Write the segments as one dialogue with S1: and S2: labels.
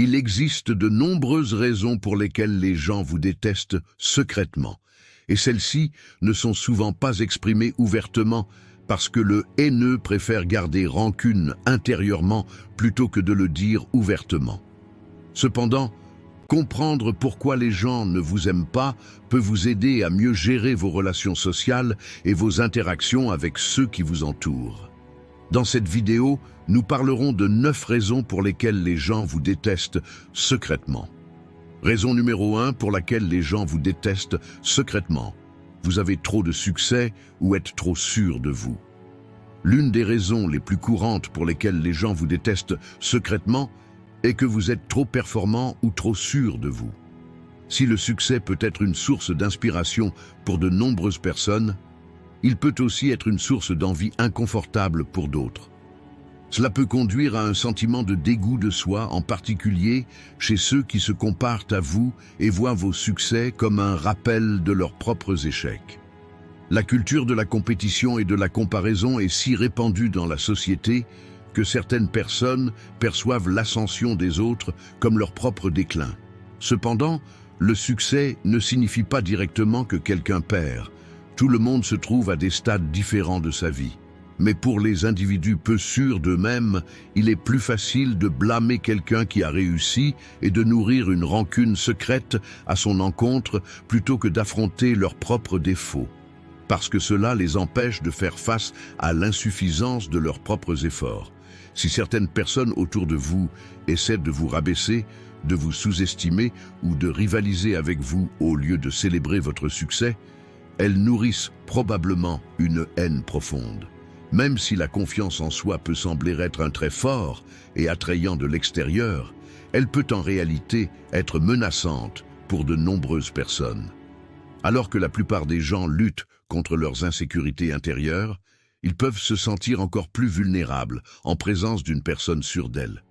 S1: Il existe de nombreuses raisons pour lesquelles les gens vous détestent secrètement, et celles-ci ne sont souvent pas exprimées ouvertement parce que le haineux préfère garder rancune intérieurement plutôt que de le dire ouvertement. Cependant, comprendre pourquoi les gens ne vous aiment pas peut vous aider à mieux gérer vos relations sociales et vos interactions avec ceux qui vous entourent. Dans cette vidéo, nous parlerons de 9 raisons pour lesquelles les gens vous détestent secrètement. Raison numéro 1 pour laquelle les gens vous détestent secrètement. Vous avez trop de succès ou êtes trop sûr de vous. L'une des raisons les plus courantes pour lesquelles les gens vous détestent secrètement est que vous êtes trop performant ou trop sûr de vous. Si le succès peut être une source d'inspiration pour de nombreuses personnes, il peut aussi être une source d'envie inconfortable pour d'autres. Cela peut conduire à un sentiment de dégoût de soi, en particulier chez ceux qui se comparent à vous et voient vos succès comme un rappel de leurs propres échecs. La culture de la compétition et de la comparaison est si répandue dans la société que certaines personnes perçoivent l'ascension des autres comme leur propre déclin. Cependant, le succès ne signifie pas directement que quelqu'un perd. Tout le monde se trouve à des stades différents de sa vie. Mais pour les individus peu sûrs d'eux-mêmes, il est plus facile de blâmer quelqu'un qui a réussi et de nourrir une rancune secrète à son encontre plutôt que d'affronter leurs propres défauts, parce que cela les empêche de faire face à l'insuffisance de leurs propres efforts. Si certaines personnes autour de vous essaient de vous rabaisser, de vous sous-estimer ou de rivaliser avec vous au lieu de célébrer votre succès, elles nourrissent probablement une haine profonde. Même si la confiance en soi peut sembler être un trait fort et attrayant de l'extérieur, elle peut en réalité être menaçante pour de nombreuses personnes. Alors que la plupart des gens luttent contre leurs insécurités intérieures, ils peuvent se sentir encore plus vulnérables en présence d'une personne sûre d'elle.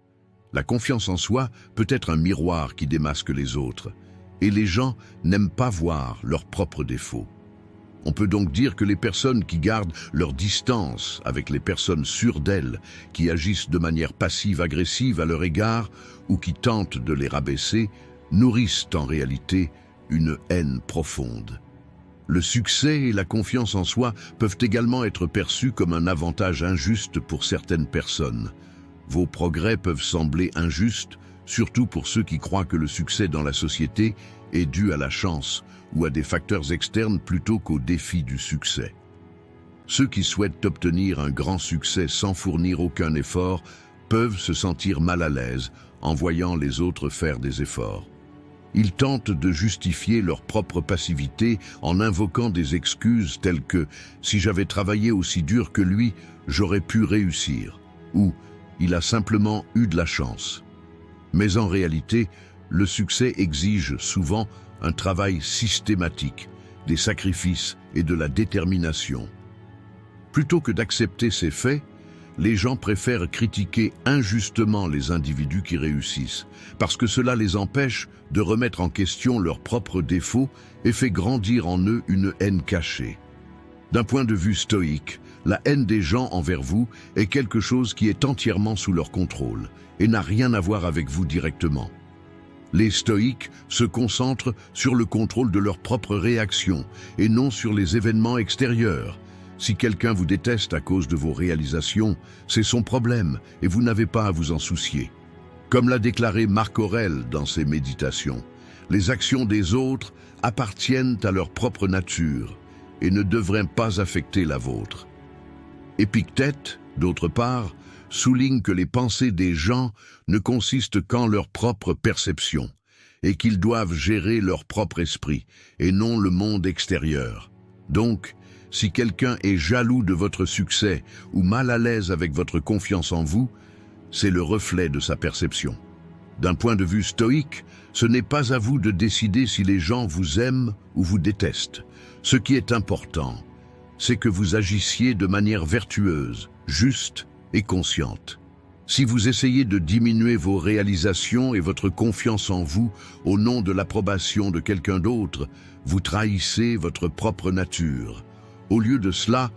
S1: La confiance en soi peut être un miroir qui démasque les autres, et les gens n'aiment pas voir leurs propres défauts. On peut donc dire que les personnes qui gardent leur distance avec les personnes sûres d'elles, qui agissent de manière passive-agressive à leur égard ou qui tentent de les rabaisser, nourrissent en réalité une haine profonde. Le succès et la confiance en soi peuvent également être perçus comme un avantage injuste pour certaines personnes. Vos progrès peuvent sembler injustes, surtout pour ceux qui croient que le succès dans la société est dû à la chance ou à des facteurs externes plutôt qu'au défi du succès. Ceux qui souhaitent obtenir un grand succès sans fournir aucun effort peuvent se sentir mal à l'aise en voyant les autres faire des efforts. Ils tentent de justifier leur propre passivité en invoquant des excuses telles que « si j'avais travaillé aussi dur que lui, j'aurais pu réussir » ou « il a simplement eu de la chance ». Mais en réalité, le succès exige souvent un travail systématique, des sacrifices et de la détermination. Plutôt que d'accepter ces faits, les gens préfèrent critiquer injustement les individus qui réussissent, parce que cela les empêche de remettre en question leurs propres défauts et fait grandir en eux une haine cachée. D'un point de vue stoïque, la haine des gens envers vous est quelque chose qui est entièrement sous leur contrôle et n'a rien à voir avec vous directement. Les stoïques se concentrent sur le contrôle de leurs propres réactions et non sur les événements extérieurs. Si quelqu'un vous déteste à cause de vos réalisations, c'est son problème et vous n'avez pas à vous en soucier. Comme l'a déclaré Marc Aurèle dans ses méditations, les actions des autres appartiennent à leur propre nature et ne devraient pas affecter la vôtre. Épictète, d'autre part, souligne que les pensées des gens ne consistent qu'en leur propre perception et qu'ils doivent gérer leur propre esprit et non le monde extérieur. Donc, si quelqu'un est jaloux de votre succès ou mal à l'aise avec votre confiance en vous, c'est le reflet de sa perception. D'un point de vue stoïque, ce n'est pas à vous de décider si les gens vous aiment ou vous détestent. Ce qui est important, c'est que vous agissiez de manière vertueuse, juste et consciente. Si vous essayez de diminuer vos réalisations et votre confiance en vous au nom de l'approbation de quelqu'un d'autre, vous trahissez votre propre nature. Au lieu de cela,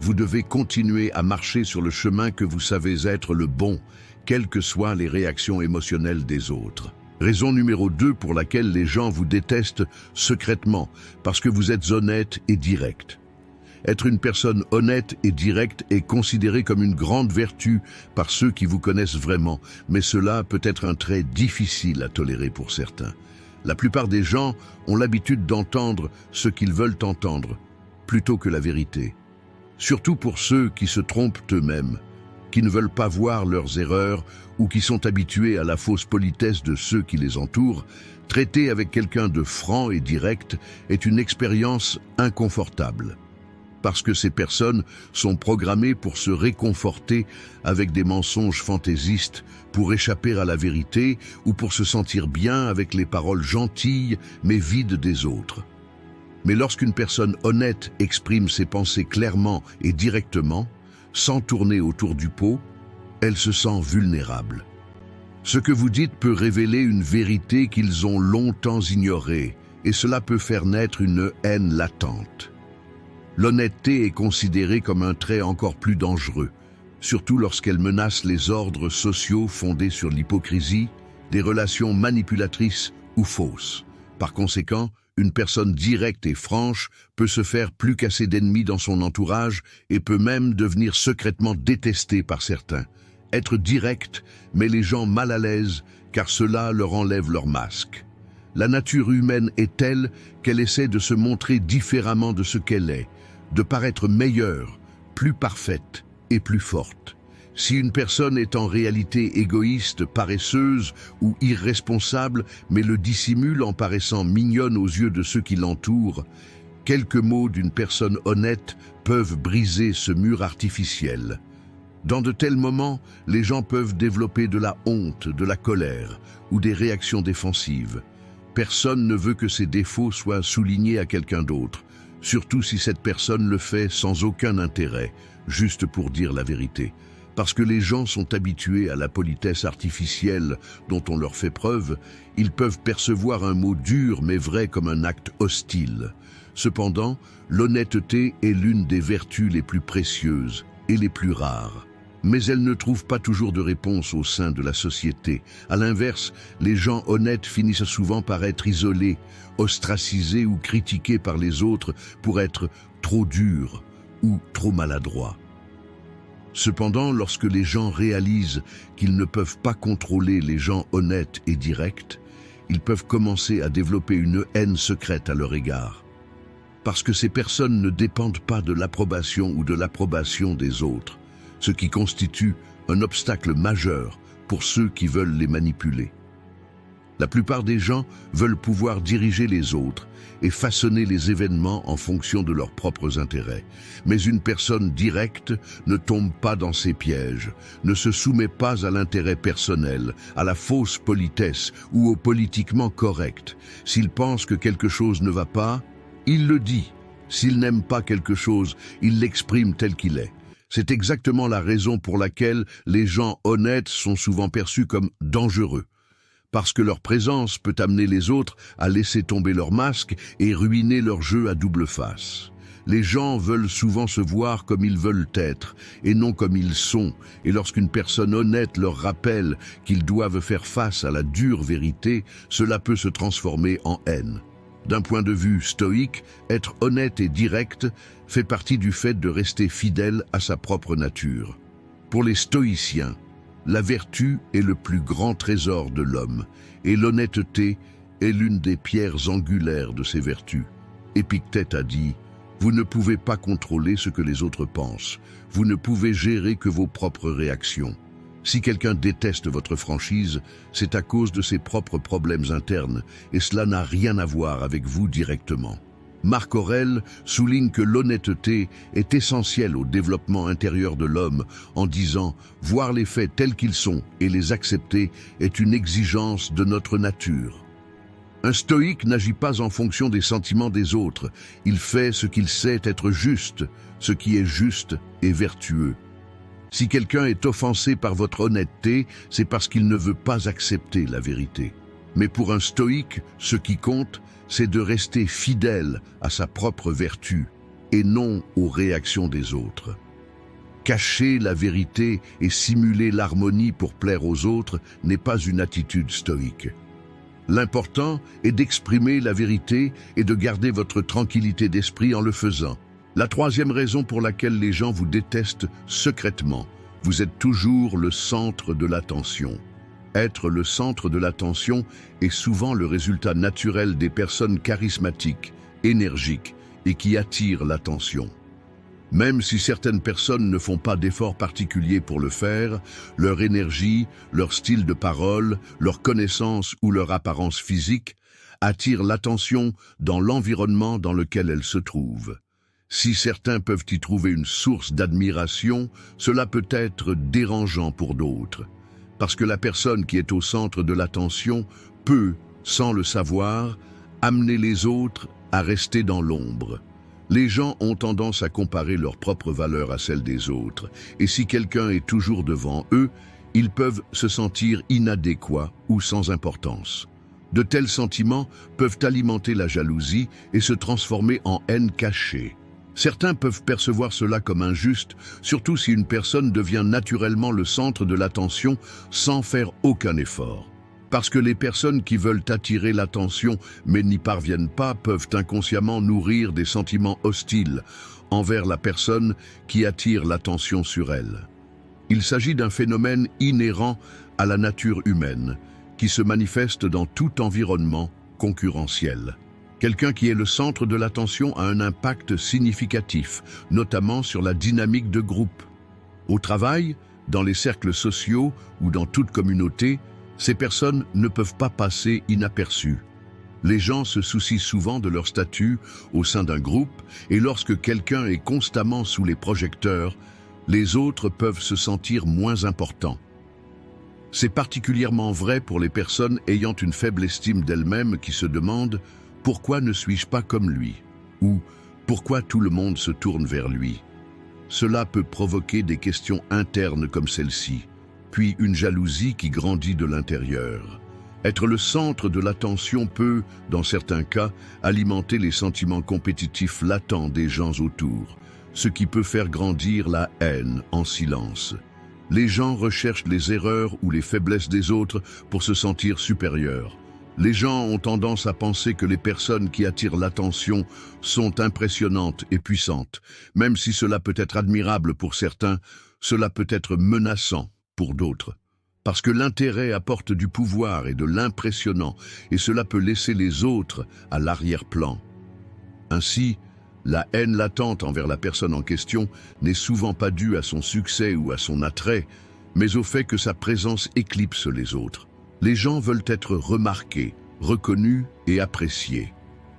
S1: vous devez continuer à marcher sur le chemin que vous savez être le bon, quelles que soient les réactions émotionnelles des autres. Raison numéro 2 pour laquelle les gens vous détestent secrètement, parce que vous êtes honnête et direct. Être une personne honnête et directe est considéré comme une grande vertu par ceux qui vous connaissent vraiment, mais cela peut être un trait difficile à tolérer pour certains. La plupart des gens ont l'habitude d'entendre ce qu'ils veulent entendre, plutôt que la vérité. Surtout pour ceux qui se trompent eux-mêmes, qui ne veulent pas voir leurs erreurs ou qui sont habitués à la fausse politesse de ceux qui les entourent. Traiter avec quelqu'un de franc et direct est une expérience inconfortable, parce que ces personnes sont programmées pour se réconforter avec des mensonges fantaisistes, pour échapper à la vérité ou pour se sentir bien avec les paroles gentilles mais vides des autres. Mais lorsqu'une personne honnête exprime ses pensées clairement et directement, sans tourner autour du pot, elle se sent vulnérable. Ce que vous dites peut révéler une vérité qu'ils ont longtemps ignorée, et cela peut faire naître une haine latente. L'honnêteté est considérée comme un trait encore plus dangereux, surtout lorsqu'elle menace les ordres sociaux fondés sur l'hypocrisie, des relations manipulatrices ou fausses. Par conséquent, une personne directe et franche peut se faire plus qu'assez d'ennemis dans son entourage et peut même devenir secrètement détestée par certains. Être direct met les gens mal à l'aise car cela leur enlève leur masque. La nature humaine est telle qu'elle essaie de se montrer différemment de ce qu'elle est, de paraître meilleure, plus parfaite et plus forte. Si une personne est en réalité égoïste, paresseuse ou irresponsable, mais le dissimule en paraissant mignonne aux yeux de ceux qui l'entourent, quelques mots d'une personne honnête peuvent briser ce mur artificiel. Dans de tels moments, les gens peuvent développer de la honte, de la colère ou des réactions défensives. Personne ne veut que ses défauts soient soulignés à quelqu'un d'autre, surtout si cette personne le fait sans aucun intérêt, juste pour dire la vérité. Parce que les gens sont habitués à la politesse artificielle dont on leur fait preuve, ils peuvent percevoir un mot dur mais vrai comme un acte hostile. Cependant, l'honnêteté est l'une des vertus les plus précieuses et les plus rares. Mais elle ne trouve pas toujours de réponse au sein de la société. À l'inverse, les gens honnêtes finissent souvent par être isolés, ostracisés ou critiqués par les autres pour être trop durs ou trop maladroits. Cependant, lorsque les gens réalisent qu'ils ne peuvent pas contrôler les gens honnêtes et directs, ils peuvent commencer à développer une haine secrète à leur égard. Parce que ces personnes ne dépendent pas de l'approbation ou de l'approbation des autres, ce qui constitue un obstacle majeur pour ceux qui veulent les manipuler. La plupart des gens veulent pouvoir diriger les autres et façonner les événements en fonction de leurs propres intérêts. Mais une personne directe ne tombe pas dans ces pièges, ne se soumet pas à l'intérêt personnel, à la fausse politesse ou au politiquement correct. S'il pense que quelque chose ne va pas, il le dit. S'il n'aime pas quelque chose, il l'exprime tel qu'il est. C'est exactement la raison pour laquelle les gens honnêtes sont souvent perçus comme dangereux. Parce que leur présence peut amener les autres à laisser tomber leur masque et ruiner leur jeu à double face. Les gens veulent souvent se voir comme ils veulent être et non comme ils sont, et lorsqu'une personne honnête leur rappelle qu'ils doivent faire face à la dure vérité, cela peut se transformer en haine. D'un point de vue stoïque, être honnête et direct fait partie du fait de rester fidèle à sa propre nature. Pour les stoïciens, la vertu est le plus grand trésor de l'homme, et l'honnêteté est l'une des pierres angulaires de ces vertus. Épictète a dit « Vous ne pouvez pas contrôler ce que les autres pensent, vous ne pouvez gérer que vos propres réactions. Si quelqu'un déteste votre franchise, c'est à cause de ses propres problèmes internes, et cela n'a rien à voir avec vous directement. » Marc Aurèle souligne que l'honnêteté est essentielle au développement intérieur de l'homme en disant « Voir les faits tels qu'ils sont et les accepter est une exigence de notre nature. » Un stoïque n'agit pas en fonction des sentiments des autres, il fait ce qu'il sait être juste, ce qui est juste et vertueux. Si quelqu'un est offensé par votre honnêteté, c'est parce qu'il ne veut pas accepter la vérité. Mais pour un stoïque, ce qui compte, c'est de rester fidèle à sa propre vertu et non aux réactions des autres. Cacher la vérité et simuler l'harmonie pour plaire aux autres n'est pas une attitude stoïque. L'important est d'exprimer la vérité et de garder votre tranquillité d'esprit en le faisant. La troisième raison pour laquelle les gens vous détestent secrètement, vous êtes toujours le centre de l'attention. Être le centre de l'attention est souvent le résultat naturel des personnes charismatiques, énergiques et qui attirent l'attention. Même si certaines personnes ne font pas d'efforts particuliers pour le faire, leur énergie, leur style de parole, leur connaissance ou leur apparence physique attirent l'attention dans l'environnement dans lequel elles se trouvent. Si certains peuvent y trouver une source d'admiration, cela peut être dérangeant pour d'autres. Parce que la personne qui est au centre de l'attention peut, sans le savoir, amener les autres à rester dans l'ombre. Les gens ont tendance à comparer leur propre valeur à celle des autres, et si quelqu'un est toujours devant eux, ils peuvent se sentir inadéquats ou sans importance. De tels sentiments peuvent alimenter la jalousie et se transformer en haine cachée. Certains peuvent percevoir cela comme injuste, surtout si une personne devient naturellement le centre de l'attention sans faire aucun effort. Parce que les personnes qui veulent attirer l'attention mais n'y parviennent pas peuvent inconsciemment nourrir des sentiments hostiles envers la personne qui attire l'attention sur elle. Il s'agit d'un phénomène inhérent à la nature humaine qui se manifeste dans tout environnement concurrentiel. Quelqu'un qui est le centre de l'attention a un impact significatif, notamment sur la dynamique de groupe. Au travail, dans les cercles sociaux ou dans toute communauté, ces personnes ne peuvent pas passer inaperçues. Les gens se soucient souvent de leur statut au sein d'un groupe et lorsque quelqu'un est constamment sous les projecteurs, les autres peuvent se sentir moins importants. C'est particulièrement vrai pour les personnes ayant une faible estime d'elles-mêmes qui se demandent « Pourquoi ne suis-je pas comme lui ?» ou « Pourquoi tout le monde se tourne vers lui ?» Cela peut provoquer des questions internes comme celle-ci, puis une jalousie qui grandit de l'intérieur. Être le centre de l'attention peut, dans certains cas, alimenter les sentiments compétitifs latents des gens autour, ce qui peut faire grandir la haine en silence. Les gens recherchent les erreurs ou les faiblesses des autres pour se sentir supérieurs. Les gens ont tendance à penser que les personnes qui attirent l'attention sont impressionnantes et puissantes. Même si cela peut être admirable pour certains, cela peut être menaçant pour d'autres. Parce que l'intérêt apporte du pouvoir et de l'impressionnant, et cela peut laisser les autres à l'arrière-plan. Ainsi, la haine latente envers la personne en question n'est souvent pas due à son succès ou à son attrait, mais au fait que sa présence éclipse les autres. Les gens veulent être remarqués, reconnus et appréciés.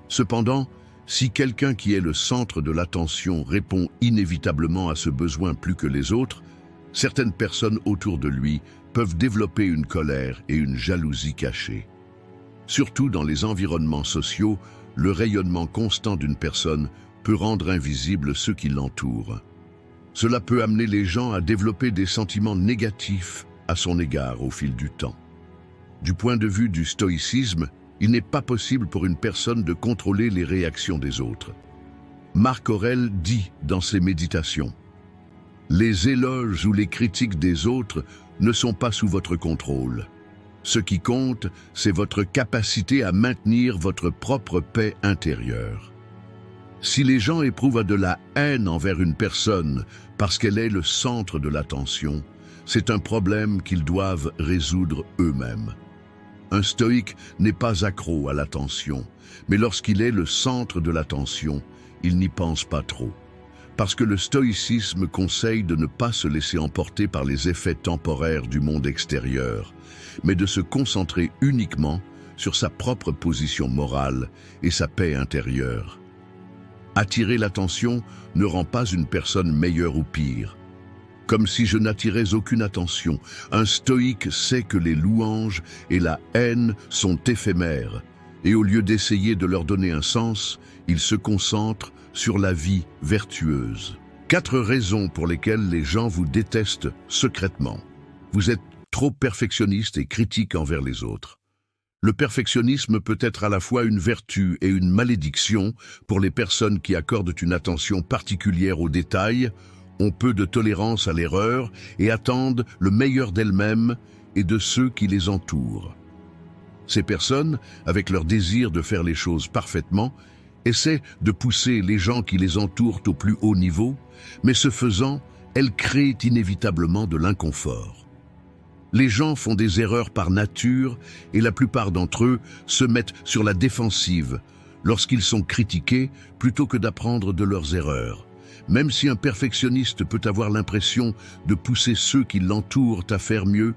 S1: Cependant, si quelqu'un qui est le centre de l'attention répond inévitablement à ce besoin plus que les autres, certaines personnes autour de lui peuvent développer une colère et une jalousie cachée. Surtout dans les environnements sociaux, le rayonnement constant d'une personne peut rendre invisibles ceux qui l'entourent. Cela peut amener les gens à développer des sentiments négatifs à son égard au fil du temps. Du point de vue du stoïcisme, il n'est pas possible pour une personne de contrôler les réactions des autres. Marc Aurèle dit dans ses méditations « Les éloges ou les critiques des autres ne sont pas sous votre contrôle. Ce qui compte, c'est votre capacité à maintenir votre propre paix intérieure. » Si les gens éprouvent de la haine envers une personne parce qu'elle est le centre de l'attention, c'est un problème qu'ils doivent résoudre eux-mêmes. Un stoïque n'est pas accro à l'attention, mais lorsqu'il est le centre de l'attention, il n'y pense pas trop. Parce que le stoïcisme conseille de ne pas se laisser emporter par les effets temporaires du monde extérieur, mais de se concentrer uniquement sur sa propre position morale et sa paix intérieure. Attirer l'attention ne rend pas une personne meilleure ou pire. Comme si je n'attirais aucune attention, un stoïque sait que les louanges et la haine sont éphémères, et au lieu d'essayer de leur donner un sens, il se concentre sur la vie vertueuse. 4 raisons pour lesquelles les gens vous détestent secrètement. Vous êtes trop perfectionniste et critique envers les autres. Le perfectionnisme peut être à la fois une vertu et une malédiction pour les personnes qui accordent une attention particulière aux détails ont peu de tolérance à l'erreur et attendent le meilleur d'elles-mêmes et de ceux qui les entourent. Ces personnes, avec leur désir de faire les choses parfaitement, essaient de pousser les gens qui les entourent au plus haut niveau, mais ce faisant, elles créent inévitablement de l'inconfort. Les gens font des erreurs par nature et la plupart d'entre eux se mettent sur la défensive lorsqu'ils sont critiqués plutôt que d'apprendre de leurs erreurs. Même si un perfectionniste peut avoir l'impression de pousser ceux qui l'entourent à faire mieux,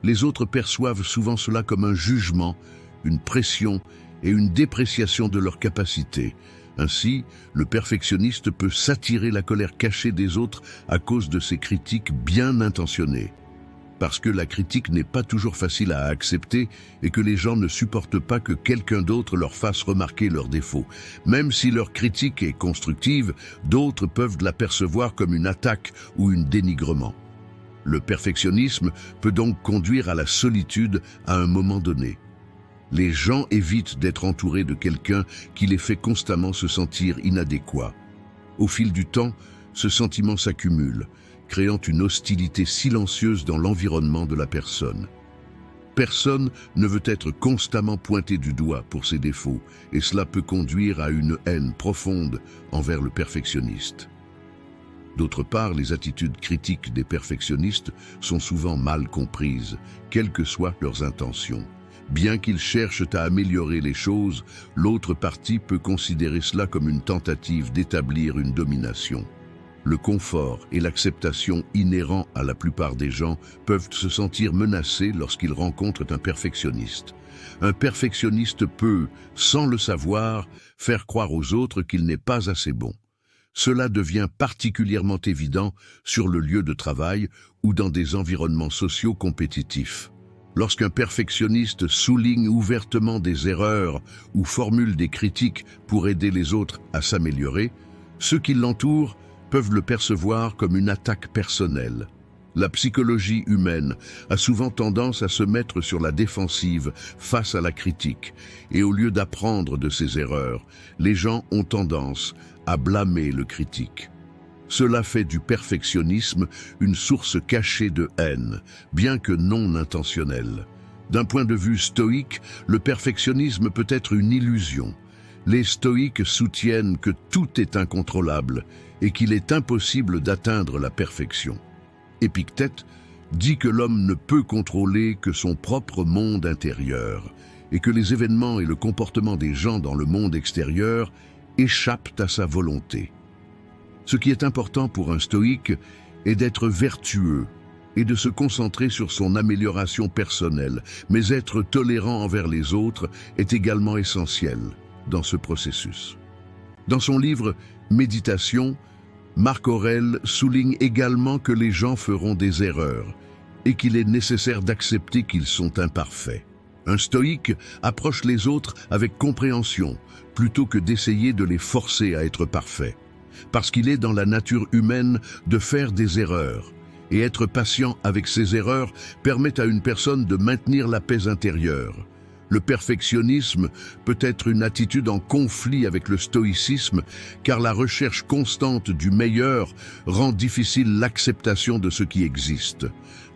S1: les autres perçoivent souvent cela comme un jugement, une pression et une dépréciation de leurs capacités. Ainsi, le perfectionniste peut s'attirer la colère cachée des autres à cause de ses critiques bien intentionnées. Parce que la critique n'est pas toujours facile à accepter et que les gens ne supportent pas que quelqu'un d'autre leur fasse remarquer leurs défauts. Même si leur critique est constructive, d'autres peuvent la percevoir comme une attaque ou un dénigrement. Le perfectionnisme peut donc conduire à la solitude à un moment donné. Les gens évitent d'être entourés de quelqu'un qui les fait constamment se sentir inadéquats. Au fil du temps, ce sentiment s'accumule, créant une hostilité silencieuse dans l'environnement de la personne. Personne ne veut être constamment pointé du doigt pour ses défauts, et cela peut conduire à une haine profonde envers le perfectionniste. D'autre part, les attitudes critiques des perfectionnistes sont souvent mal comprises, quelles que soient leurs intentions. Bien qu'ils cherchent à améliorer les choses, l'autre partie peut considérer cela comme une tentative d'établir une domination. Le confort et l'acceptation inhérents à la plupart des gens peuvent se sentir menacés lorsqu'ils rencontrent un perfectionniste. Un perfectionniste peut, sans le savoir, faire croire aux autres qu'il n'est pas assez bon. Cela devient particulièrement évident sur le lieu de travail ou dans des environnements sociaux compétitifs. Lorsqu'un perfectionniste souligne ouvertement des erreurs ou formule des critiques pour aider les autres à s'améliorer, ceux qui l'entourent peuvent le percevoir comme une attaque personnelle. La psychologie humaine a souvent tendance à se mettre sur la défensive face à la critique, et au lieu d'apprendre de ses erreurs, les gens ont tendance à blâmer le critique. Cela fait du perfectionnisme une source cachée de haine, bien que non intentionnelle. D'un point de vue stoïque, le perfectionnisme peut être une illusion. Les stoïques soutiennent que tout est incontrôlable et qu'il est impossible d'atteindre la perfection. Épictète dit que l'homme ne peut contrôler que son propre monde intérieur et que les événements et le comportement des gens dans le monde extérieur échappent à sa volonté. Ce qui est important pour un stoïque est d'être vertueux et de se concentrer sur son amélioration personnelle, mais être tolérant envers les autres est également essentiel dans ce processus. Dans son livre « Méditation », Marc Aurèle souligne également que les gens feront des erreurs et qu'il est nécessaire d'accepter qu'ils sont imparfaits. Un stoïque approche les autres avec compréhension plutôt que d'essayer de les forcer à être parfaits. Parce qu'il est dans la nature humaine de faire des erreurs, et être patient avec ces erreurs permet à une personne de maintenir la paix intérieure. Le perfectionnisme peut être une attitude en conflit avec le stoïcisme, car la recherche constante du meilleur rend difficile l'acceptation de ce qui existe.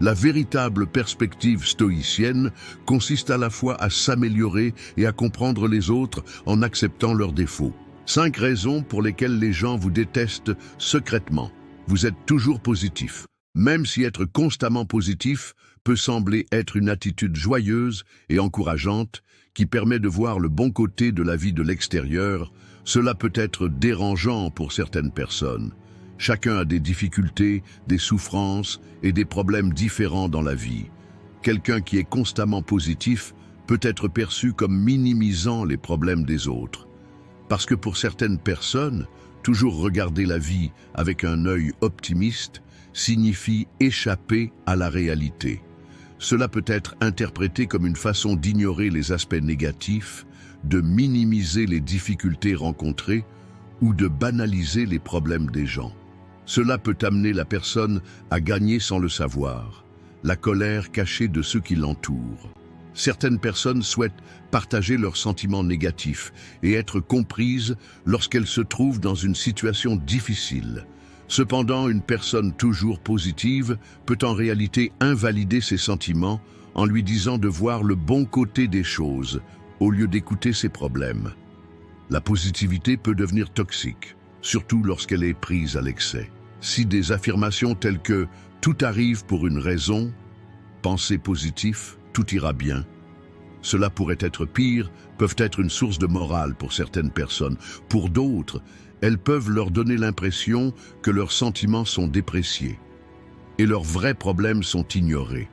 S1: La véritable perspective stoïcienne consiste à la fois à s'améliorer et à comprendre les autres en acceptant leurs défauts. 5 raisons pour lesquelles les gens vous détestent secrètement. Vous êtes toujours positif. Même si être constamment positif peut sembler être une attitude joyeuse et encourageante qui permet de voir le bon côté de la vie de l'extérieur, cela peut être dérangeant pour certaines personnes. Chacun a des difficultés, des souffrances et des problèmes différents dans la vie. Quelqu'un qui est constamment positif peut être perçu comme minimisant les problèmes des autres. Parce que pour certaines personnes, toujours regarder la vie avec un œil optimiste signifie échapper à la réalité. Cela peut être interprété comme une façon d'ignorer les aspects négatifs, de minimiser les difficultés rencontrées ou de banaliser les problèmes des gens. Cela peut amener la personne à gagner sans le savoir, la colère cachée de ceux qui l'entourent. Certaines personnes souhaitent partager leurs sentiments négatifs et être comprises lorsqu'elles se trouvent dans une situation difficile. Cependant, une personne toujours positive peut en réalité invalider ses sentiments en lui disant de voir le bon côté des choses au lieu d'écouter ses problèmes. La positivité peut devenir toxique, surtout lorsqu'elle est prise à l'excès. Si des affirmations telles que « tout arrive pour une raison »,« pensez positif, tout ira bien », cela pourrait être pire, peuvent être une source de morale pour certaines personnes. Pour d'autres, elles peuvent leur donner l'impression que leurs sentiments sont dépréciés et leurs vrais problèmes sont ignorés.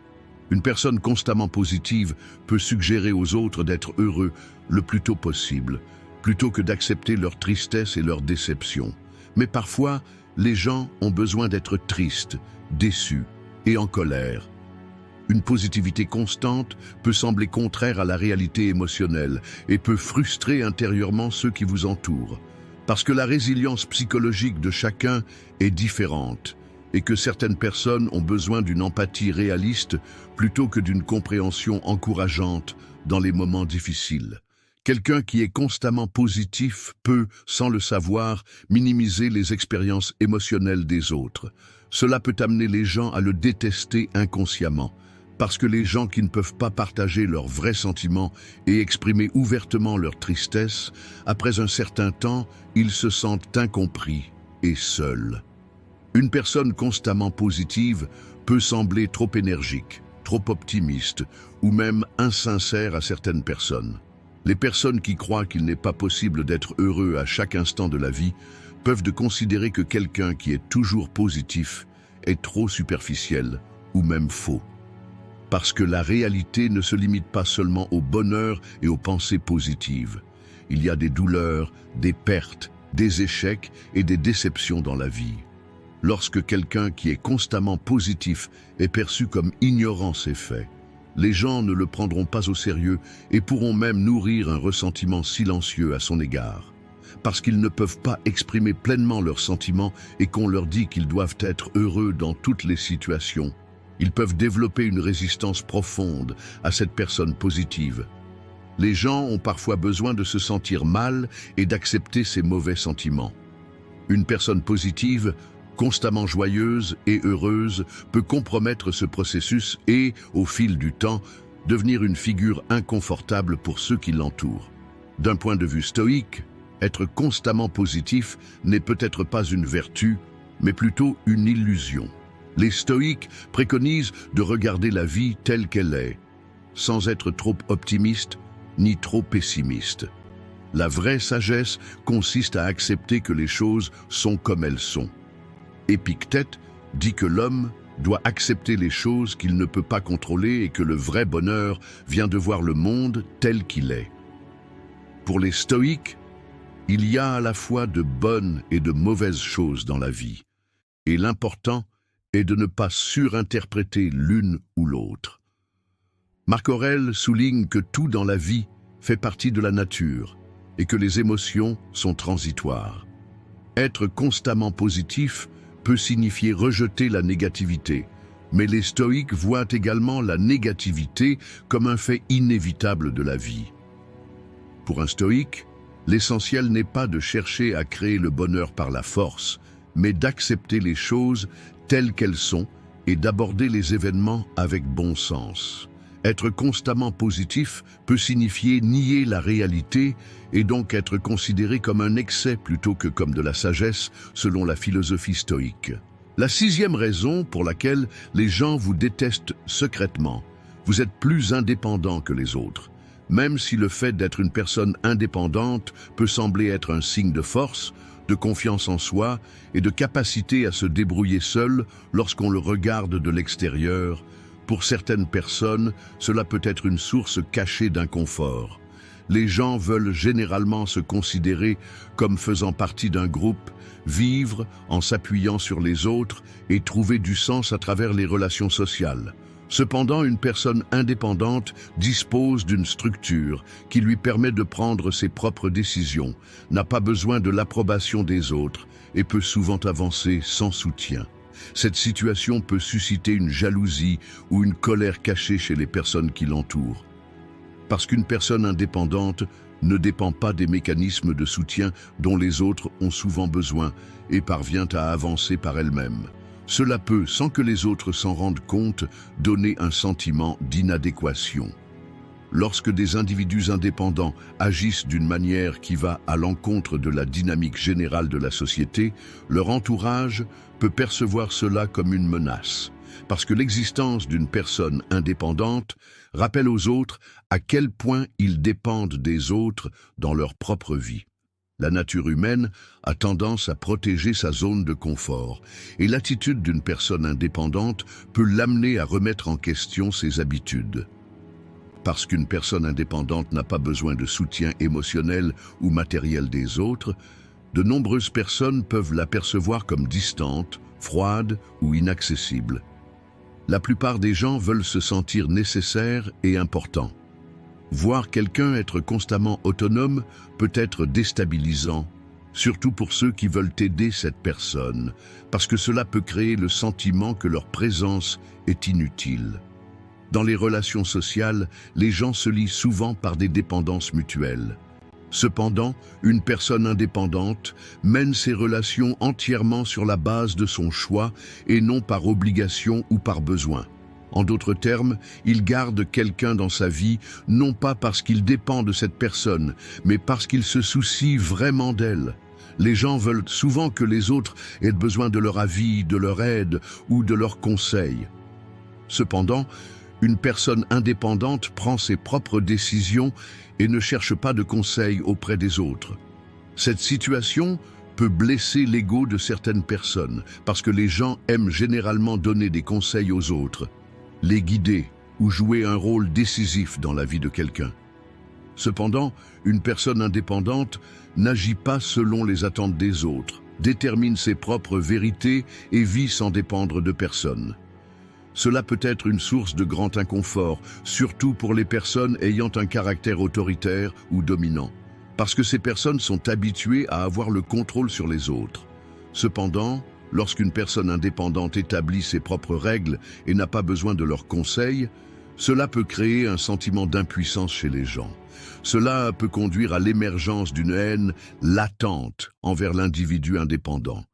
S1: Une personne constamment positive peut suggérer aux autres d'être heureux le plus tôt possible, plutôt que d'accepter leur tristesse et leur déception. Mais parfois, les gens ont besoin d'être tristes, déçus et en colère. Une positivité constante peut sembler contraire à la réalité émotionnelle et peut frustrer intérieurement ceux qui vous entourent. Parce que la résilience psychologique de chacun est différente et que certaines personnes ont besoin d'une empathie réaliste plutôt que d'une compréhension encourageante dans les moments difficiles. Quelqu'un qui est constamment positif peut, sans le savoir, minimiser les expériences émotionnelles des autres. Cela peut amener les gens à le détester inconsciemment, parce que les gens qui ne peuvent pas partager leurs vrais sentiments et exprimer ouvertement leur tristesse, après un certain temps, ils se sentent incompris et seuls. Une personne constamment positive peut sembler trop énergique, trop optimiste ou même insincère à certaines personnes. Les personnes qui croient qu'il n'est pas possible d'être heureux à chaque instant de la vie peuvent considérer que quelqu'un qui est toujours positif est trop superficiel ou même faux. Parce que la réalité ne se limite pas seulement au bonheur et aux pensées positives. Il y a des douleurs, des pertes, des échecs et des déceptions dans la vie. Lorsque quelqu'un qui est constamment positif est perçu comme ignorant ses faits, les gens ne le prendront pas au sérieux et pourront même nourrir un ressentiment silencieux à son égard. Parce qu'ils ne peuvent pas exprimer pleinement leurs sentiments et qu'on leur dit qu'ils doivent être heureux dans toutes les situations, ils peuvent développer une résistance profonde à cette personne positive. Les gens ont parfois besoin de se sentir mal et d'accepter ces mauvais sentiments. Une personne positive, constamment joyeuse et heureuse, peut compromettre ce processus et, au fil du temps, devenir une figure inconfortable pour ceux qui l'entourent. D'un point de vue stoïque, être constamment positif n'est peut-être pas une vertu, mais plutôt une illusion. Les stoïques préconisent de regarder la vie telle qu'elle est, sans être trop optimiste ni trop pessimiste. La vraie sagesse consiste à accepter que les choses sont comme elles sont. Épictète dit que l'homme doit accepter les choses qu'il ne peut pas contrôler et que le vrai bonheur vient de voir le monde tel qu'il est. Pour les stoïques, il y a à la fois de bonnes et de mauvaises choses dans la vie, et l'important est de ne pas surinterpréter l'une ou l'autre. Marc Aurèle souligne que tout dans la vie fait partie de la nature et que les émotions sont transitoires. Être constamment positif peut signifier rejeter la négativité, mais les stoïques voient également la négativité comme un fait inévitable de la vie. Pour un stoïque, l'essentiel n'est pas de chercher à créer le bonheur par la force, mais d'accepter les choses telles qu'elles sont et d'aborder les événements avec bon sens. Être constamment positif peut signifier nier la réalité et donc être considéré comme un excès plutôt que comme de la sagesse selon la philosophie stoïque. La sixième raison pour laquelle les gens vous détestent secrètement, vous êtes plus indépendant que les autres. Même si le fait d'être une personne indépendante peut sembler être un signe de force, de confiance en soi et de capacité à se débrouiller seul lorsqu'on le regarde de l'extérieur, pour certaines personnes, cela peut être une source cachée d'inconfort. Les gens veulent généralement se considérer comme faisant partie d'un groupe, vivre en s'appuyant sur les autres et trouver du sens à travers les relations sociales. Cependant, une personne indépendante dispose d'une structure qui lui permet de prendre ses propres décisions, n'a pas besoin de l'approbation des autres et peut souvent avancer sans soutien. Cette situation peut susciter une jalousie ou une colère cachée chez les personnes qui l'entourent. Parce qu'une personne indépendante ne dépend pas des mécanismes de soutien dont les autres ont souvent besoin et parvient à avancer par elle-même. Cela peut, sans que les autres s'en rendent compte, donner un sentiment d'inadéquation. Lorsque des individus indépendants agissent d'une manière qui va à l'encontre de la dynamique générale de la société, leur entourage peut percevoir cela comme une menace, parce que l'existence d'une personne indépendante rappelle aux autres à quel point ils dépendent des autres dans leur propre vie. La nature humaine a tendance à protéger sa zone de confort, et l'attitude d'une personne indépendante peut l'amener à remettre en question ses habitudes. Parce qu'une personne indépendante n'a pas besoin de soutien émotionnel ou matériel des autres, de nombreuses personnes peuvent la percevoir comme distante, froide ou inaccessible. La plupart des gens veulent se sentir nécessaires et importants. Voir quelqu'un être constamment autonome peut être déstabilisant, surtout pour ceux qui veulent aider cette personne, parce que cela peut créer le sentiment que leur présence est inutile. Dans les relations sociales, les gens se lient souvent par des dépendances mutuelles. Cependant, une personne indépendante mène ses relations entièrement sur la base de son choix et non par obligation ou par besoin. En d'autres termes, il garde quelqu'un dans sa vie, non pas parce qu'il dépend de cette personne, mais parce qu'il se soucie vraiment d'elle. Les gens veulent souvent que les autres aient besoin de leur avis, de leur aide ou de leurs conseils. Cependant, une personne indépendante prend ses propres décisions et ne cherche pas de conseils auprès des autres. Cette situation peut blesser l'ego de certaines personnes, parce que les gens aiment généralement donner des conseils aux autres, les guider ou jouer un rôle décisif dans la vie de quelqu'un. Cependant, une personne indépendante n'agit pas selon les attentes des autres, détermine ses propres vérités et vit sans dépendre de personne. Cela peut être une source de grand inconfort, surtout pour les personnes ayant un caractère autoritaire ou dominant, parce que ces personnes sont habituées à avoir le contrôle sur les autres. Cependant, lorsqu'une personne indépendante établit ses propres règles et n'a pas besoin de leurs conseils, cela peut créer un sentiment d'impuissance chez les gens. Cela peut conduire à l'émergence d'une haine latente envers l'individu indépendant.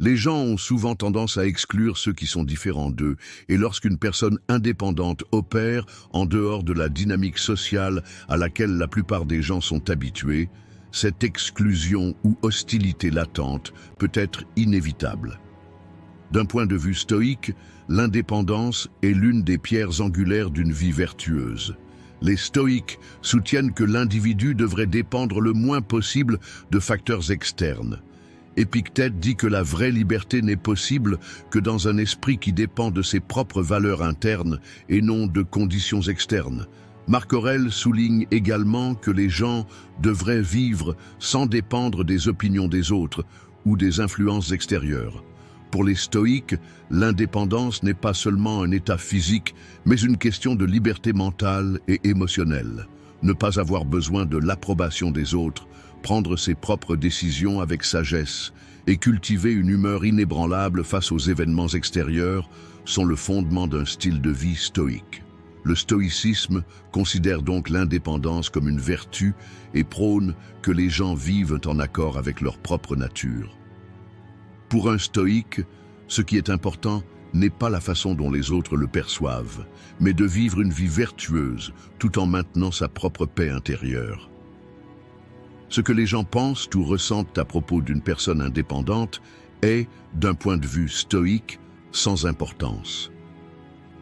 S1: Les gens ont souvent tendance à exclure ceux qui sont différents d'eux, et lorsqu'une personne indépendante opère en dehors de la dynamique sociale à laquelle la plupart des gens sont habitués, cette exclusion ou hostilité latente peut être inévitable. D'un point de vue stoïque, l'indépendance est l'une des pierres angulaires d'une vie vertueuse. Les stoïques soutiennent que l'individu devrait dépendre le moins possible de facteurs externes. Épictète dit que la vraie liberté n'est possible que dans un esprit qui dépend de ses propres valeurs internes et non de conditions externes. Marc Aurèle souligne également que les gens devraient vivre sans dépendre des opinions des autres ou des influences extérieures. Pour les stoïques, l'indépendance n'est pas seulement un état physique, mais une question de liberté mentale et émotionnelle. Ne pas avoir besoin de l'approbation des autres, prendre ses propres décisions avec sagesse et cultiver une humeur inébranlable face aux événements extérieurs sont le fondement d'un style de vie stoïque. Le stoïcisme considère donc l'indépendance comme une vertu et prône que les gens vivent en accord avec leur propre nature. Pour un stoïque, ce qui est important n'est pas la façon dont les autres le perçoivent, mais de vivre une vie vertueuse tout en maintenant sa propre paix intérieure. Ce que les gens pensent ou ressentent à propos d'une personne indépendante est, d'un point de vue stoïque, sans importance.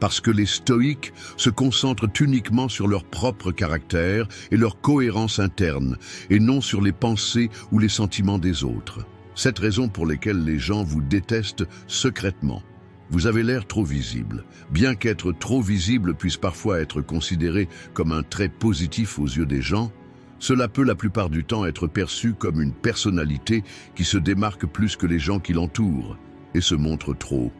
S1: Parce que les stoïques se concentrent uniquement sur leur propre caractère et leur cohérence interne, et non sur les pensées ou les sentiments des autres. Cette raison pour laquelle les gens vous détestent secrètement. Vous avez l'air trop visible, bien qu'être trop visible puisse parfois être considéré comme un trait positif aux yeux des gens. Cela peut la plupart du temps être perçu comme une personnalité qui se démarque plus que les gens qui l'entourent et se montre trop.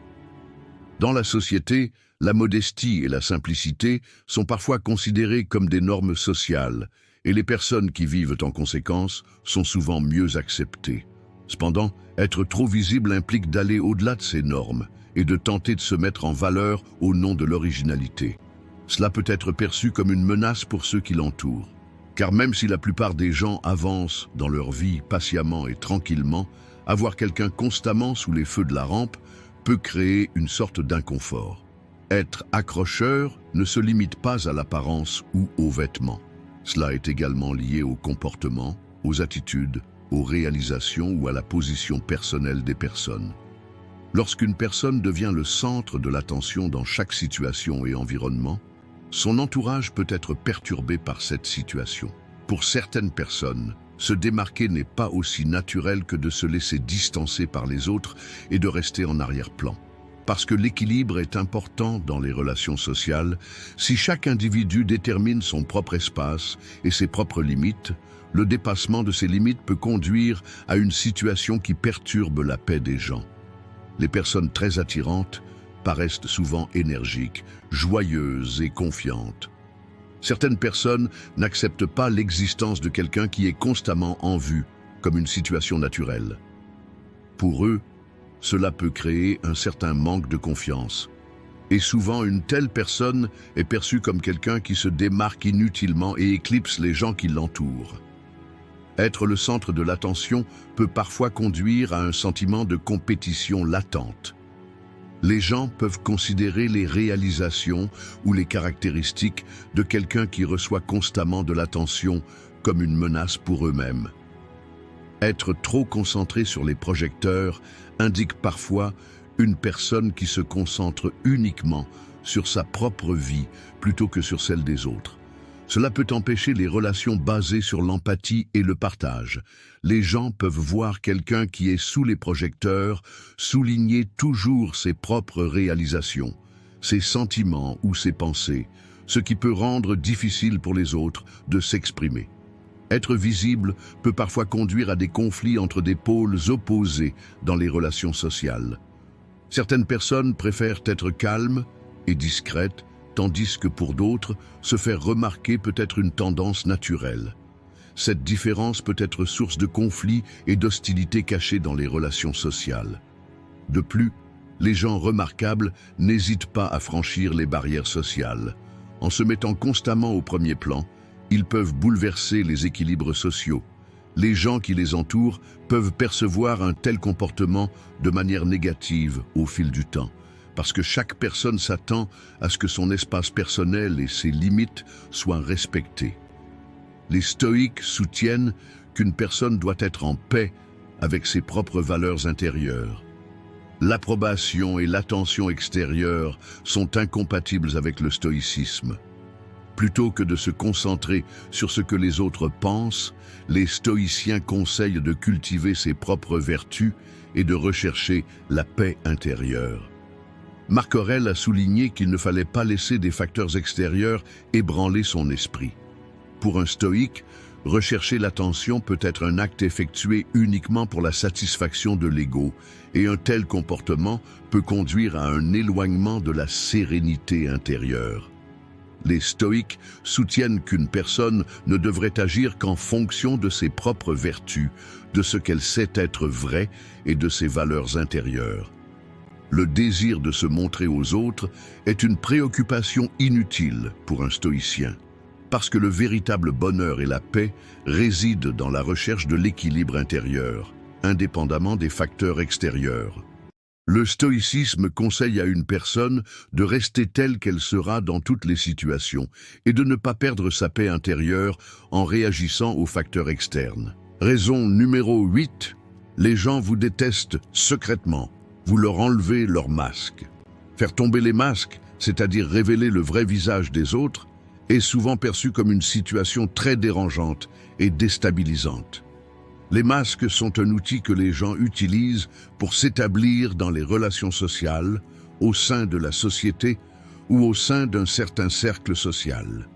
S1: Dans la société, la modestie et la simplicité sont parfois considérées comme des normes sociales et les personnes qui vivent en conséquence sont souvent mieux acceptées. Cependant, être trop visible implique d'aller au-delà de ces normes et de tenter de se mettre en valeur au nom de l'originalité. Cela peut être perçu comme une menace pour ceux qui l'entourent. Car même si la plupart des gens avancent dans leur vie patiemment et tranquillement, avoir quelqu'un constamment sous les feux de la rampe peut créer une sorte d'inconfort. Être accrocheur ne se limite pas à l'apparence ou aux vêtements. Cela est également lié au comportement, aux attitudes, aux réalisations ou à la position personnelle des personnes. Lorsqu'une personne devient le centre de l'attention dans chaque situation et environnement, son entourage peut être perturbé par cette situation. Pour certaines personnes, se démarquer n'est pas aussi naturel que de se laisser distancer par les autres et de rester en arrière-plan. Parce que l'équilibre est important dans les relations sociales, si chaque individu détermine son propre espace et ses propres limites, le dépassement de ces limites peut conduire à une situation qui perturbe la paix des gens. Les personnes très attirantes paraissent souvent énergiques, joyeuses et confiantes. Certaines personnes n'acceptent pas l'existence de quelqu'un qui est constamment en vue, comme une situation naturelle. Pour eux, cela peut créer un certain manque de confiance. Et souvent, une telle personne est perçue comme quelqu'un qui se démarque inutilement et éclipse les gens qui l'entourent. Être le centre de l'attention peut parfois conduire à un sentiment de compétition latente. Les gens peuvent considérer les réalisations ou les caractéristiques de quelqu'un qui reçoit constamment de l'attention comme une menace pour eux-mêmes. Être trop concentré sur les projecteurs indique parfois une personne qui se concentre uniquement sur sa propre vie plutôt que sur celle des autres. Cela peut empêcher les relations basées sur l'empathie et le partage. Les gens peuvent voir quelqu'un qui est sous les projecteurs souligner toujours ses propres réalisations, ses sentiments ou ses pensées, ce qui peut rendre difficile pour les autres de s'exprimer. Être visible peut parfois conduire à des conflits entre des pôles opposés dans les relations sociales. Certaines personnes préfèrent être calmes et discrètes, tandis que pour d'autres, se faire remarquer peut être une tendance naturelle. Cette différence peut être source de conflits et d'hostilité cachées dans les relations sociales. De plus, les gens remarquables n'hésitent pas à franchir les barrières sociales. En se mettant constamment au premier plan, ils peuvent bouleverser les équilibres sociaux. Les gens qui les entourent peuvent percevoir un tel comportement de manière négative au fil du temps, parce que chaque personne s'attend à ce que son espace personnel et ses limites soient respectés. Les stoïques soutiennent qu'une personne doit être en paix avec ses propres valeurs intérieures. L'approbation et l'attention extérieure sont incompatibles avec le stoïcisme. Plutôt que de se concentrer sur ce que les autres pensent, les stoïciens conseillent de cultiver ses propres vertus et de rechercher la paix intérieure. Marc Aurèle a souligné qu'il ne fallait pas laisser des facteurs extérieurs ébranler son esprit. Pour un stoïque, rechercher l'attention peut être un acte effectué uniquement pour la satisfaction de l'ego, et un tel comportement peut conduire à un éloignement de la sérénité intérieure. Les stoïques soutiennent qu'une personne ne devrait agir qu'en fonction de ses propres vertus, de ce qu'elle sait être vrai et de ses valeurs intérieures. Le désir de se montrer aux autres est une préoccupation inutile pour un stoïcien, parce que le véritable bonheur et la paix résident dans la recherche de l'équilibre intérieur, indépendamment des facteurs extérieurs. Le stoïcisme conseille à une personne de rester telle qu'elle sera dans toutes les situations et de ne pas perdre sa paix intérieure en réagissant aux facteurs externes. Raison numéro 8. Les gens vous détestent secrètement. Vous leur enlevez leur masque. Faire tomber les masques, c'est-à-dire révéler le vrai visage des autres, est souvent perçu comme une situation très dérangeante et déstabilisante. Les masques sont un outil que les gens utilisent pour s'établir dans les relations sociales, au sein de la société ou au sein d'un certain cercle social.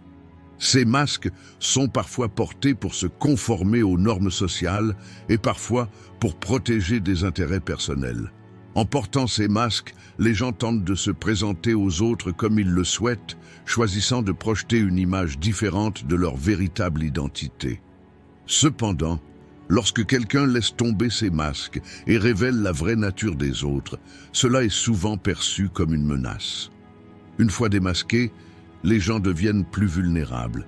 S1: Ces masques sont parfois portés pour se conformer aux normes sociales et parfois pour protéger des intérêts personnels. En portant ces masques, les gens tentent de se présenter aux autres comme ils le souhaitent, choisissant de projeter une image différente de leur véritable identité. Cependant, lorsque quelqu'un laisse tomber ses masques et révèle la vraie nature des autres, cela est souvent perçu comme une menace. Une fois démasqué, les gens deviennent plus vulnérables,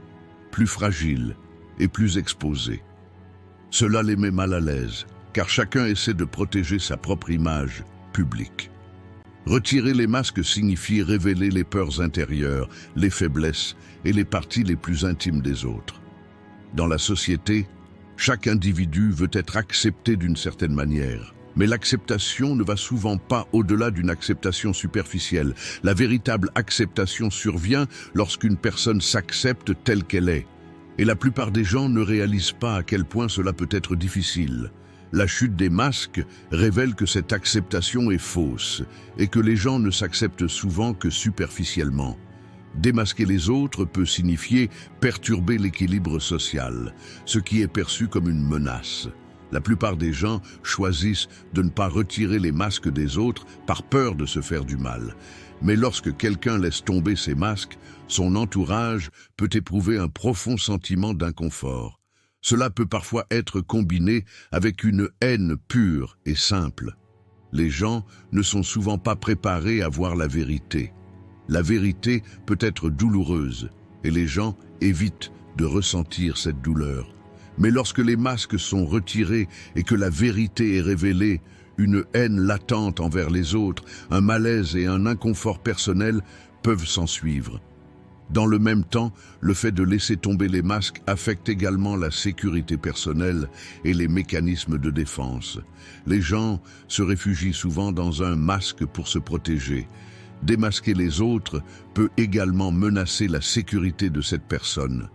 S1: plus fragiles et plus exposés. Cela les met mal à l'aise, car chacun essaie de protéger sa propre image publique. Retirer les masques signifie révéler les peurs intérieures, les faiblesses et les parties les plus intimes des autres. Dans la société, chaque individu veut être accepté d'une certaine manière. Mais l'acceptation ne va souvent pas au-delà d'une acceptation superficielle. La véritable acceptation survient lorsqu'une personne s'accepte telle qu'elle est. Et la plupart des gens ne réalisent pas à quel point cela peut être difficile. La chute des masques révèle que cette acceptation est fausse et que les gens ne s'acceptent souvent que superficiellement. Démasquer les autres peut signifier perturber l'équilibre social, ce qui est perçu comme une menace. La plupart des gens choisissent de ne pas retirer les masques des autres par peur de se faire du mal. Mais lorsque quelqu'un laisse tomber ses masques, son entourage peut éprouver un profond sentiment d'inconfort. Cela peut parfois être combiné avec une haine pure et simple. Les gens ne sont souvent pas préparés à voir la vérité. La vérité peut être douloureuse et les gens évitent de ressentir cette douleur. Mais lorsque les masques sont retirés et que la vérité est révélée, une haine latente envers les autres, un malaise et un inconfort personnel peuvent s'ensuivre. Dans le même temps, le fait de laisser tomber les masques affecte également la sécurité personnelle et les mécanismes de défense. Les gens se réfugient souvent dans un masque pour se protéger. Démasquer les autres peut également menacer la sécurité de cette personne.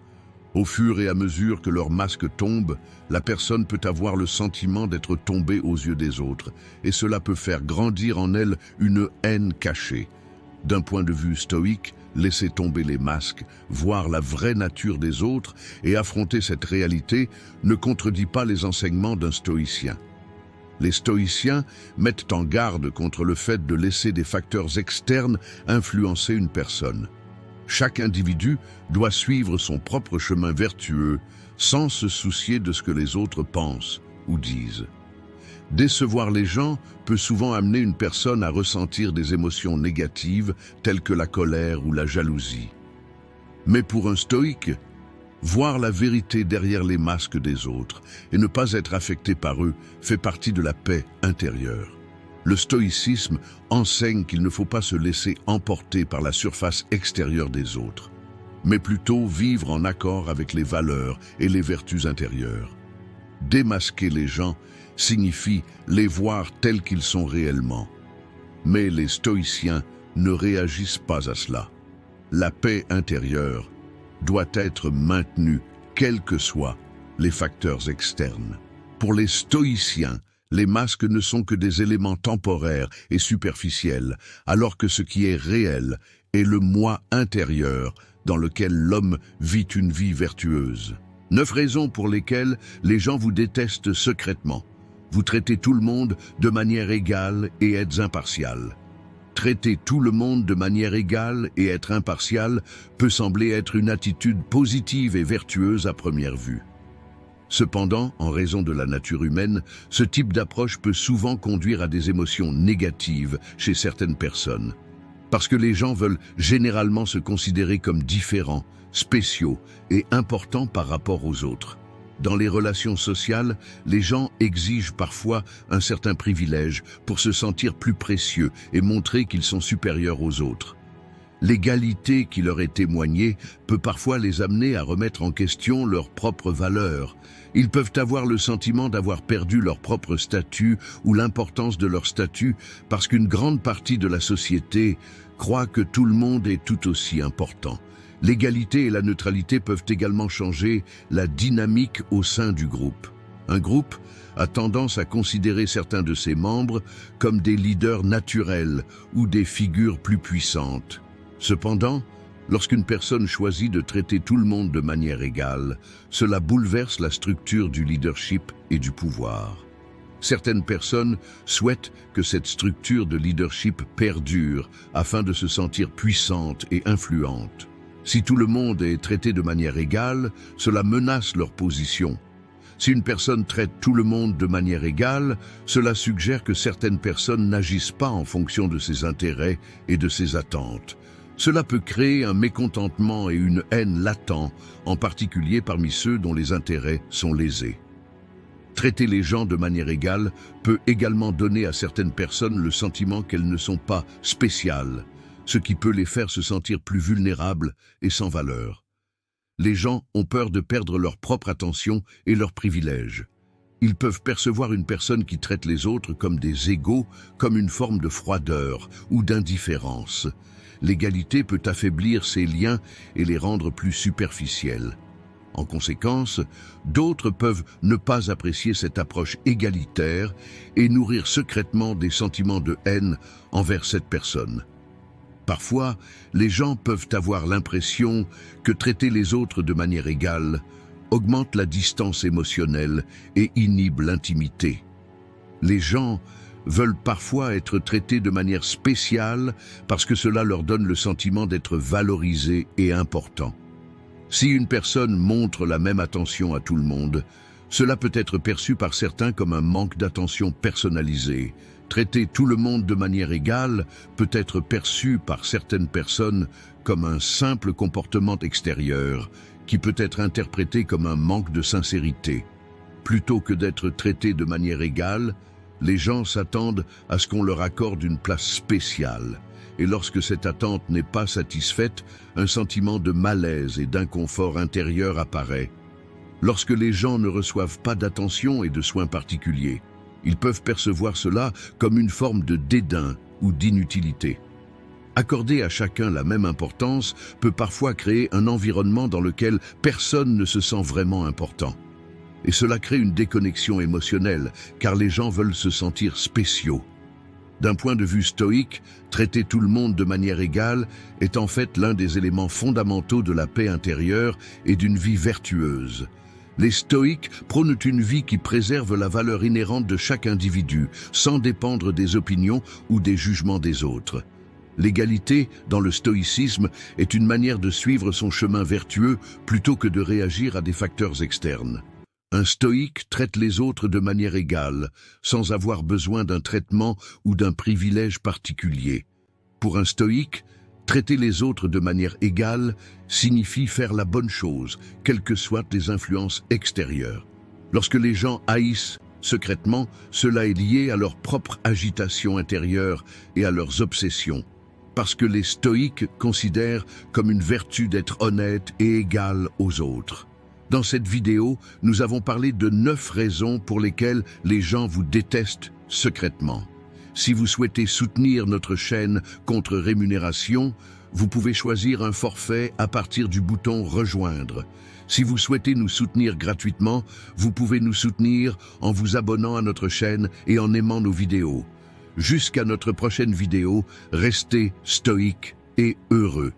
S1: Au fur et à mesure que leur masque tombe, la personne peut avoir le sentiment d'être tombée aux yeux des autres, et cela peut faire grandir en elle une haine cachée. D'un point de vue stoïque, laisser tomber les masques, voir la vraie nature des autres et affronter cette réalité ne contredit pas les enseignements d'un stoïcien. Les stoïciens mettent en garde contre le fait de laisser des facteurs externes influencer une personne. Chaque individu doit suivre son propre chemin vertueux sans se soucier de ce que les autres pensent ou disent. Décevoir les gens peut souvent amener une personne à ressentir des émotions négatives telles que la colère ou la jalousie. Mais pour un stoïque, voir la vérité derrière les masques des autres et ne pas être affecté par eux fait partie de la paix intérieure. Le stoïcisme enseigne qu'il ne faut pas se laisser emporter par la surface extérieure des autres, mais plutôt vivre en accord avec les valeurs et les vertus intérieures. Démasquer les gens signifie les voir tels qu'ils sont réellement. Mais les stoïciens ne réagissent pas à cela. La paix intérieure doit être maintenue, quels que soient les facteurs externes. Pour les stoïciens, les masques ne sont que des éléments temporaires et superficiels, alors que ce qui est réel est le moi intérieur dans lequel l'homme vit une vie vertueuse. 9 raisons pour lesquelles les gens vous détestent secrètement. Vous traitez tout le monde de manière égale et êtes impartial. Traiter tout le monde de manière égale et être impartial peut sembler être une attitude positive et vertueuse à première vue. Cependant, en raison de la nature humaine, ce type d'approche peut souvent conduire à des émotions négatives chez certaines personnes. Parce que les gens veulent généralement se considérer comme différents, spéciaux et importants par rapport aux autres. Dans les relations sociales, les gens exigent parfois un certain privilège pour se sentir plus précieux et montrer qu'ils sont supérieurs aux autres. L'égalité qui leur est témoignée peut parfois les amener à remettre en question leurs propres valeurs. Ils peuvent avoir le sentiment d'avoir perdu leur propre statut ou l'importance de leur statut parce qu'une grande partie de la société croit que tout le monde est tout aussi important. L'égalité et la neutralité peuvent également changer la dynamique au sein du groupe. Un groupe a tendance à considérer certains de ses membres comme des leaders naturels ou des figures plus puissantes. Cependant, lorsqu'une personne choisit de traiter tout le monde de manière égale, cela bouleverse la structure du leadership et du pouvoir. Certaines personnes souhaitent que cette structure de leadership perdure afin de se sentir puissante et influente. Si tout le monde est traité de manière égale, cela menace leur position. Si une personne traite tout le monde de manière égale, cela suggère que certaines personnes n'agissent pas en fonction de ses intérêts et de ses attentes. Cela peut créer un mécontentement et une haine latents, en particulier parmi ceux dont les intérêts sont lésés. Traiter les gens de manière égale peut également donner à certaines personnes le sentiment qu'elles ne sont pas spéciales, ce qui peut les faire se sentir plus vulnérables et sans valeur. Les gens ont peur de perdre leur propre attention et leurs privilèges. Ils peuvent percevoir une personne qui traite les autres comme des égaux, comme une forme de froideur ou d'indifférence. L'égalité peut affaiblir ces liens et les rendre plus superficiels. En conséquence, d'autres peuvent ne pas apprécier cette approche égalitaire et nourrir secrètement des sentiments de haine envers cette personne. Parfois, les gens peuvent avoir l'impression que traiter les autres de manière égale augmente la distance émotionnelle et inhibe l'intimité. Les gens veulent parfois être traités de manière spéciale parce que cela leur donne le sentiment d'être valorisés et importants. Si une personne montre la même attention à tout le monde, cela peut être perçu par certains comme un manque d'attention personnalisée. Traiter tout le monde de manière égale peut être perçu par certaines personnes comme un simple comportement extérieur, qui peut être interprété comme un manque de sincérité. Plutôt que d'être traité de manière égale, les gens s'attendent à ce qu'on leur accorde une place spéciale. Et lorsque cette attente n'est pas satisfaite, un sentiment de malaise et d'inconfort intérieur apparaît. Lorsque les gens ne reçoivent pas d'attention et de soins particuliers, ils peuvent percevoir cela comme une forme de dédain ou d'inutilité. Accorder à chacun la même importance peut parfois créer un environnement dans lequel personne ne se sent vraiment important. Et cela crée une déconnexion émotionnelle, car les gens veulent se sentir spéciaux. D'un point de vue stoïque, traiter tout le monde de manière égale est en fait l'un des éléments fondamentaux de la paix intérieure et d'une vie vertueuse. Les stoïques prônent une vie qui préserve la valeur inhérente de chaque individu, sans dépendre des opinions ou des jugements des autres. L'égalité, dans le stoïcisme, est une manière de suivre son chemin vertueux plutôt que de réagir à des facteurs externes. Un stoïque traite les autres de manière égale, sans avoir besoin d'un traitement ou d'un privilège particulier. Pour un stoïque, traiter les autres de manière égale signifie faire la bonne chose, quelles que soient les influences extérieures. Lorsque les gens haïssent secrètement, cela est lié à leur propre agitation intérieure et à leurs obsessions, parce que les stoïques considèrent comme une vertu d'être honnête et égal aux autres. Dans cette vidéo, nous avons parlé de 9 raisons pour lesquelles les gens vous détestent secrètement. Si vous souhaitez soutenir notre chaîne contre rémunération, vous pouvez choisir un forfait à partir du bouton « Rejoindre ». Si vous souhaitez nous soutenir gratuitement, vous pouvez nous soutenir en vous abonnant à notre chaîne et en aimant nos vidéos. Jusqu'à notre prochaine vidéo, restez stoïques et heureux.